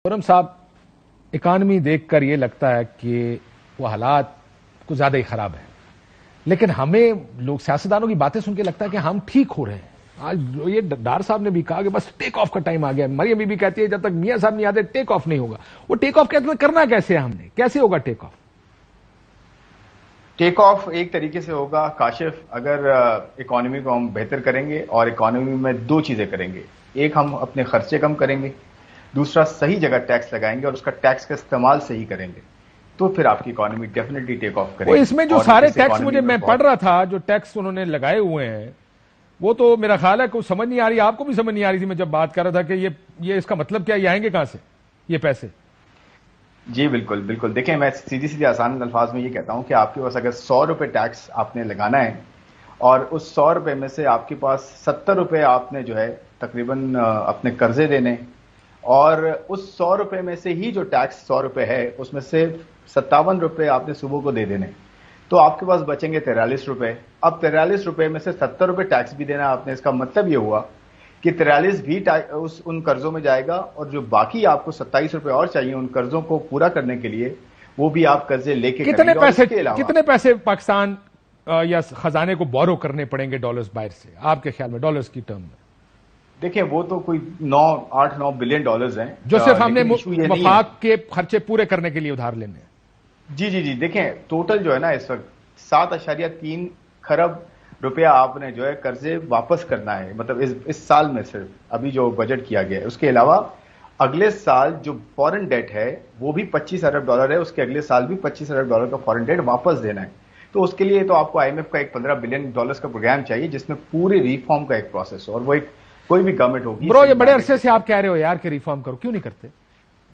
خرم صاحب، اکانومی دیکھ کر یہ لگتا ہے کہ وہ حالات کچھ زیادہ ہی خراب ہیں، لیکن ہمیں لوگ سیاستدانوں کی باتیں سن کے لگتا ہے کہ ہم ٹھیک ہو رہے ہیں۔ آج یہ ڈار صاحب نے بھی کہا کہ بس ٹیک آف کا ٹائم آ گیا۔ مریم بی کہتی ہے جب تک میاں صاحب نہیں آتے ٹیک آف نہیں ہوگا۔ وہ ٹیک آف کہتے ہیں کرنا کیسے ہے، ہم نے کیسے ہوگا ٹیک آف؟ ٹیک آف ایک طریقے سے ہوگا کاشف، اگر اکانومی کو ہم بہتر کریں گے، اور اکانومی میں دو چیزیں کریں گے۔ ایک، ہم اپنے خرچے کم کریں گے، دوسرا صحیح جگہ ٹیکس لگائیں گے اور اس کا ٹیکس کا استعمال صحیح کریں گے، تو پھر آپ کی اکانومی ڈیفینیٹلی ٹیک آف کرے وہ گی۔ اس میں جو سارے ٹیکس میں پڑھ رہا تھا، جو ٹیکس انہوں نے لگائے ہوئے ہیں، وہ تو میرا خیال ہے کوئی سمجھ نہیں آ رہی، آپ کو بھی سمجھ نہیں آ رہی تھی میں جب بات کر رہا تھا کہ یہ اس کا مطلب کیا، یہ آئیں گے کہاں سے یہ پیسے؟ جی بالکل بالکل، دیکھیں میں سیدھی آسان الفاظ میں یہ کہتا ہوں کہ آپ کے پاس اگر 100 روپے ٹیکس آپ نے لگانا ہے، اور اس 100 روپے میں سے آپ کے پاس 70 روپے آپ نے جو ہے تقریباً اپنے قرضے دینے، اور اس 100 روپے میں سے ہی جو ٹیکس 100 روپے ہے اس میں سے 57 روپے آپ نے صبح کو دے دینے، تو آپ کے پاس بچیں گے 43 روپے۔ اب 43 روپے میں سے 70 روپے ٹیکس بھی دینا آپ نے، اس کا مطلب یہ ہوا کہ 43 بھی ان قرضوں میں جائے گا، اور جو باقی آپ کو 27 روپے اور چاہیے ان قرضوں کو پورا کرنے کے لیے، وہ بھی آپ قرضے لے کے کریں گے۔ کتنے پیسے پاکستان یا خزانے کو بورو کرنے پڑیں گے ڈالرز باہر سے، آپ کے خیال میں ڈالرز کی ٹرم میں؟ دیکھیں وہ تو کوئی 8-9 بلین ڈالرز ہیں جو صرف ہم نے مفاد کے خرچے پورے کرنے کے لیے ادھار لینے ہیں۔ جی دیکھیں ٹوٹل جو ہے نا اس وقت 7.3 کھرب روپیہ آپ نے جو ہے قرضے واپس کرنا ہے، مطلب اس سال میں صرف ابھی جو بجٹ کیا گیا ہے۔ اس کے علاوہ اگلے سال جو فورن ڈیٹ ہے وہ بھی 25 ارب ڈالر ہے، اس کے اگلے سال بھی 25 ارب ڈالر کا فورن ڈیٹ واپس دینا ہے۔ تو اس کے لیے تو آپ کو IMF کا ایک 15 بلین ڈالرز کا پروگرام چاہیے، جس میں پوری ریفارم کا ایک پروسیس ہو، اور وہ ایک کوئی بھی گورنمنٹ ہوگی۔ برو یہ بڑے عرصے سے آپ کہہ رہے ہو یار کہ ریفارم کرو، کیوں نہیں کرتے؟